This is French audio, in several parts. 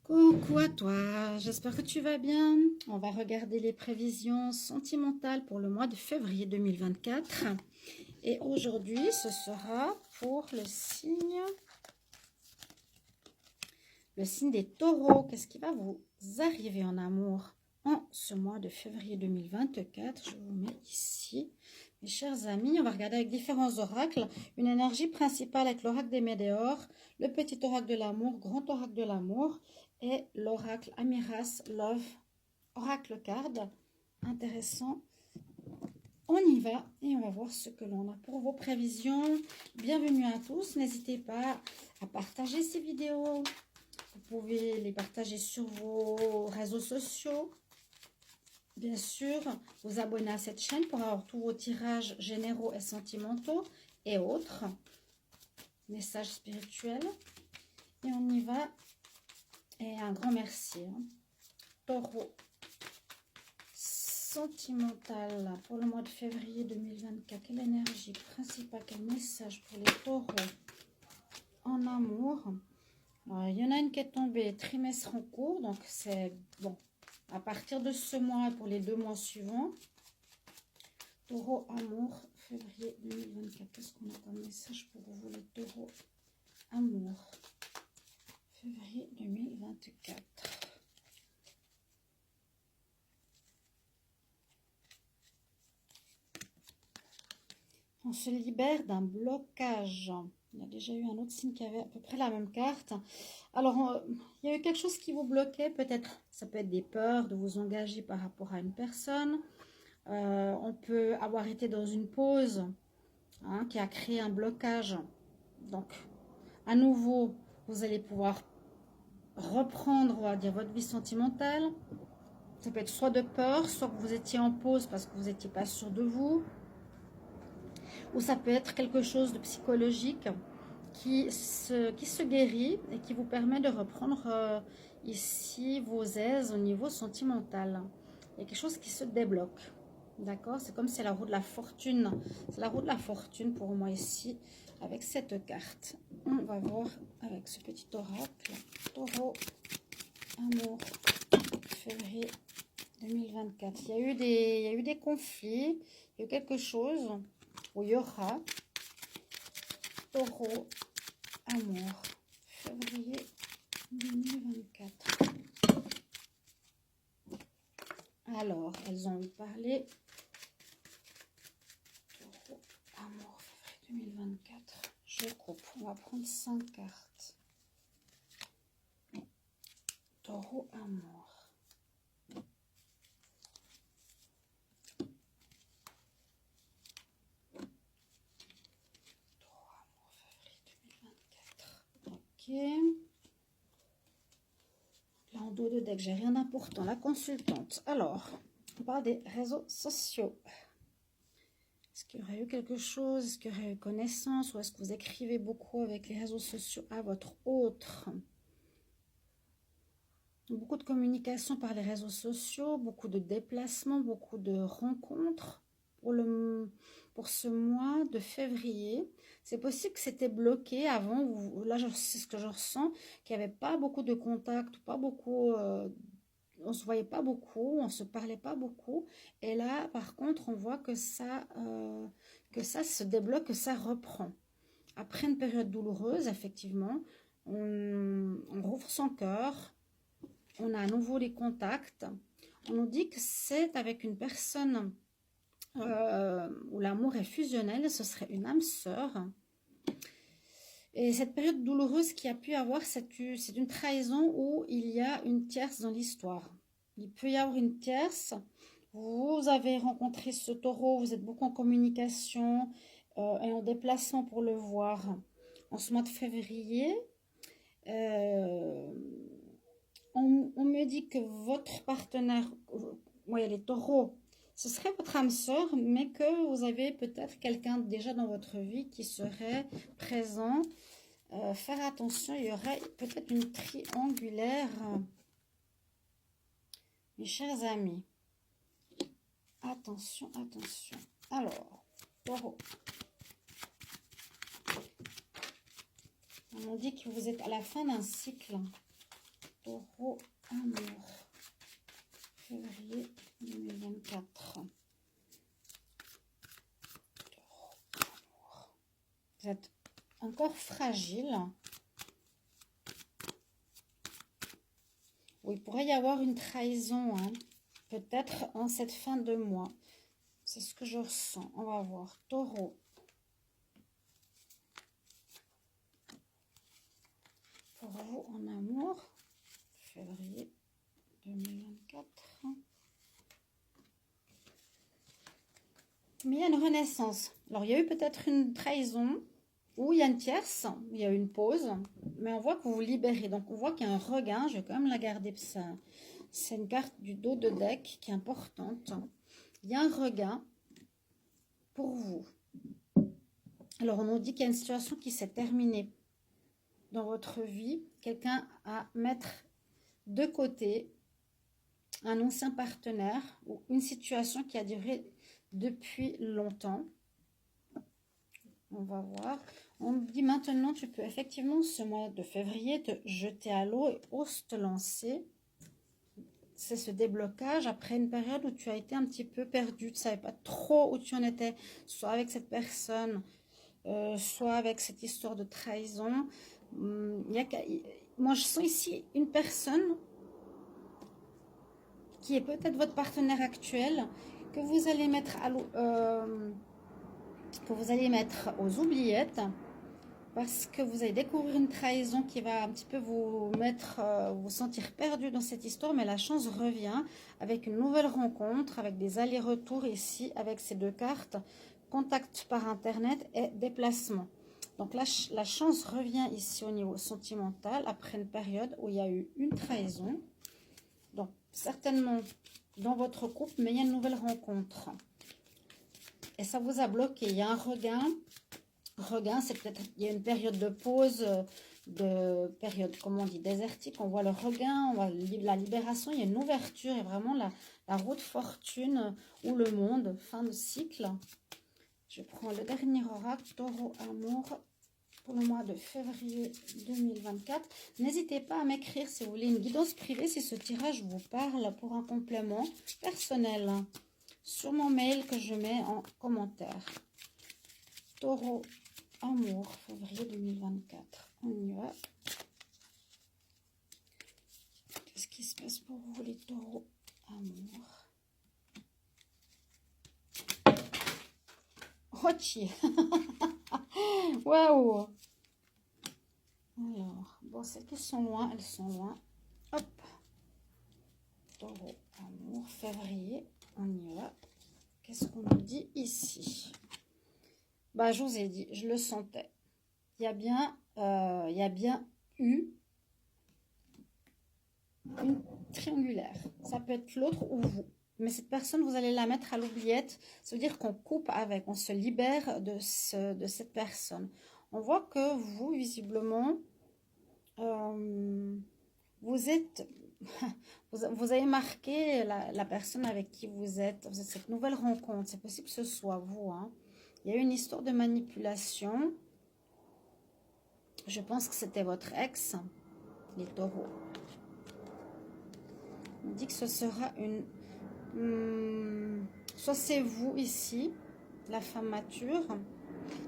Coucou à toi, j'espère que tu vas bien. On va regarder les prévisions sentimentales pour le mois de février 2024. Et aujourd'hui, ce sera pour le signe des taureaux. Qu'est-ce qui va vous arriver en amour en ce mois de février 2024? Je vous mets ici. Mes chers amis, on va regarder avec différents oracles. Une énergie principale avec l'oracle des météores, le petit oracle de l'amour, grand oracle de l'amour et l'oracle Amiras Love Oracle Card. Intéressant. On y va et on va voir ce que l'on a pour vos prévisions. Bienvenue à tous. N'hésitez pas à partager ces vidéos. Vous pouvez les partager sur vos réseaux sociaux. Bien sûr, vous abonner à cette chaîne pour avoir tous vos tirages généraux et sentimentaux et autres messages spirituels. Et on y va. Et un grand merci. Taureau sentimental pour le mois de février 2024. Quelle énergie principale, quel message pour les taureaux en amour? Alors, il y en a une qui est tombée trimestre en cours, donc c'est bon. À partir de ce mois, pour les 2 mois suivants, taureau amour, février 2024. Qu'est-ce qu'on a comme message pour vous, les taureaux amour, février 2024? On se libère d'un blocage. Il y a déjà eu un autre signe qui avait à peu près la même carte. Alors, il y a eu quelque chose qui vous bloquait. Peut-être, ça peut être des peurs de vous engager par rapport à une personne. On peut avoir été dans une pause qui a créé un blocage. Donc, à nouveau, vous allez pouvoir reprendre, on va dire, votre vie sentimentale. Ça peut être soit de peur, soit que vous étiez en pause parce que vous n'étiez pas sûr de vous. Ou ça peut être quelque chose de psychologique qui se guérit et qui vous permet de reprendre ici vos aises au niveau sentimental. Il y a quelque chose qui se débloque. D'accord? C'est comme c'est la roue de la fortune. C'est la roue de la fortune pour moi ici avec cette carte. On va voir avec ce petit oracle. Taureau, amour, février 2024. Il y a eu des conflits. Il y a eu quelque chose où il y aura taureau, amour, février 2024. Alors, elles ont parlé. Taureau, amour, février 2024. Je coupe. On va prendre 5 cartes. Taureau, amour. Là en dos de deck, j'ai rien d'important. La consultante. Alors, on parle des réseaux sociaux. Est-ce qu'il y aurait eu quelque chose? Est-ce qu'il y aurait eu connaissance? Ou est-ce que vous écrivez beaucoup avec les réseaux sociaux à votre autre? Beaucoup de communication par les réseaux sociaux, beaucoup de déplacements, beaucoup de rencontres pour ce mois de février. C'est possible que c'était bloqué avant. Là, c'est ce que je ressens, qu'il n'y avait pas beaucoup de contacts, pas beaucoup, on ne se voyait pas beaucoup, on ne se parlait pas beaucoup. Et là, par contre, on voit que ça se débloque, que ça reprend. Après une période douloureuse, effectivement, on rouvre son cœur. On a à nouveau les contacts. On nous dit que c'est avec une personne où l'amour est fusionnel. Ce serait une âme sœur. Et cette période douloureuse qu'il y a pu avoir, c'est une trahison où il y a une tierce dans l'histoire. Il peut y avoir une tierce. Vous avez rencontré ce taureau, vous êtes beaucoup en communication et en déplacement pour le voir en ce mois de février. On me dit que votre partenaire, oui, les taureaux, ce serait votre âme sœur, mais que vous avez peut-être quelqu'un déjà dans votre vie qui serait présent. Faire attention, il y aurait peut-être une triangulaire. Mes chers amis, attention, attention. Alors, taureau. On dit que vous êtes à la fin d'un cycle. Taureau, amour. Février 2024. Taureau, amour. Vous êtes encore fragile. Oui, il pourrait y avoir une trahison, hein. Peut-être en cette fin de mois. C'est ce que je ressens. On va voir. Taureau. Pour vous en amour, février 2024. Mais il y a une renaissance. Alors, il y a eu peut-être une trahison, ou il y a une tierce, il y a eu une pause, mais on voit que vous vous libérez. Donc, on voit qu'il y a un regain. Je vais quand même la garder, parce que c'est une carte du dos de deck qui est importante. Il y a un regain pour vous. Alors, on nous dit qu'il y a une situation qui s'est terminée dans votre vie. Quelqu'un à mettre de côté, un ancien partenaire ou une situation qui a duré depuis longtemps. On va voir. On me dit maintenant, tu peux effectivement ce mois de février te jeter à l'eau et ose te lancer. C'est ce déblocage après une période où tu as été un petit peu perdu. Tu ne savais pas trop où tu en étais, soit avec cette personne, soit avec cette histoire de trahison. Moi, je sens ici une personne qui est peut-être votre partenaire actuel, que vous allez mettre à l'eau, que vous allez mettre aux oubliettes, parce que vous allez découvrir une trahison qui va un petit peu vous mettre, vous sentir perdu dans cette histoire, mais la chance revient avec une nouvelle rencontre, avec des allers-retours ici, avec ces deux cartes, contact par internet et déplacement. Donc la chance revient ici au niveau sentimental, après une période où il y a eu une trahison. Donc certainement dans votre couple, mais il y a une nouvelle rencontre. Et ça vous a bloqué, il y a un regain. Regain, c'est peut-être, il y a une période de pause, de période, comment on dit, désertique. On voit le regain, on voit la libération, il y a une ouverture et vraiment la roue de fortune ou le monde, fin de cycle. Je prends le dernier oracle, Taureau, amour, pour le mois de février 2024. N'hésitez pas à m'écrire si vous voulez une guidance privée, si ce tirage vous parle, pour un complément personnel, sur mon mail que je mets en commentaire. Taureau, amour, février 2024. On y va. Qu'est-ce qui se passe pour vous, les taureaux, amour? Rochi. Waouh. Alors, bon, celles qui sont loin, elles sont loin. Hop. Taureau, amour, février. On y va. Qu'est-ce qu'on nous dit ici? Bah, je vous ai dit, je le sentais. Il y a bien eu une triangulaire. Ça peut être l'autre ou vous. Mais cette personne, vous allez la mettre à l'oubliette. Ça veut dire qu'on coupe avec, on se libère de cette personne. On voit que vous, visiblement, vous êtes... vous avez marqué la personne avec qui vous êtes cette nouvelle rencontre. C'est possible que ce soit vous, hein. Il y a eu une histoire de manipulation. Je pense que c'était votre ex, les taureaux. On dit que ce sera une... soit c'est vous ici, la femme mature.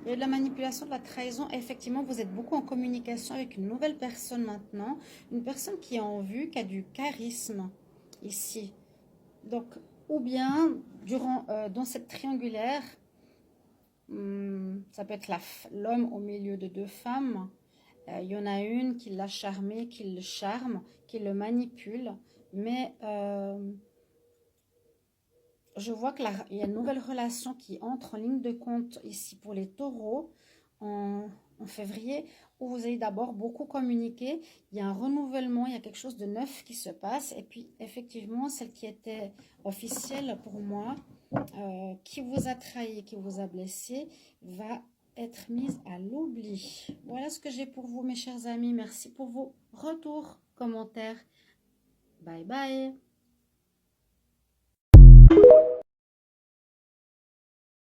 Il y a de la manipulation, de la trahison. Et effectivement, vous êtes beaucoup en communication avec une nouvelle personne maintenant. Une personne qui est en vue, qui a du charisme ici. Donc, ou bien, dans cette triangulaire, ça peut être l'homme au milieu de deux femmes. Il y en a une qui l'a charmé, qui le charme, qui le manipule. Mais je vois qu'il y a une nouvelle relation qui entre en ligne de compte ici pour les taureaux en février, où vous allez d'abord beaucoup communiquer. Il y a un renouvellement, il y a quelque chose de neuf qui se passe. Et puis effectivement, celle qui était officielle pour moi, qui vous a trahi, qui vous a blessé, va être mise à l'oubli. Voilà ce que j'ai pour vous, mes chers amis. Merci pour vos retours, commentaires. Bye bye.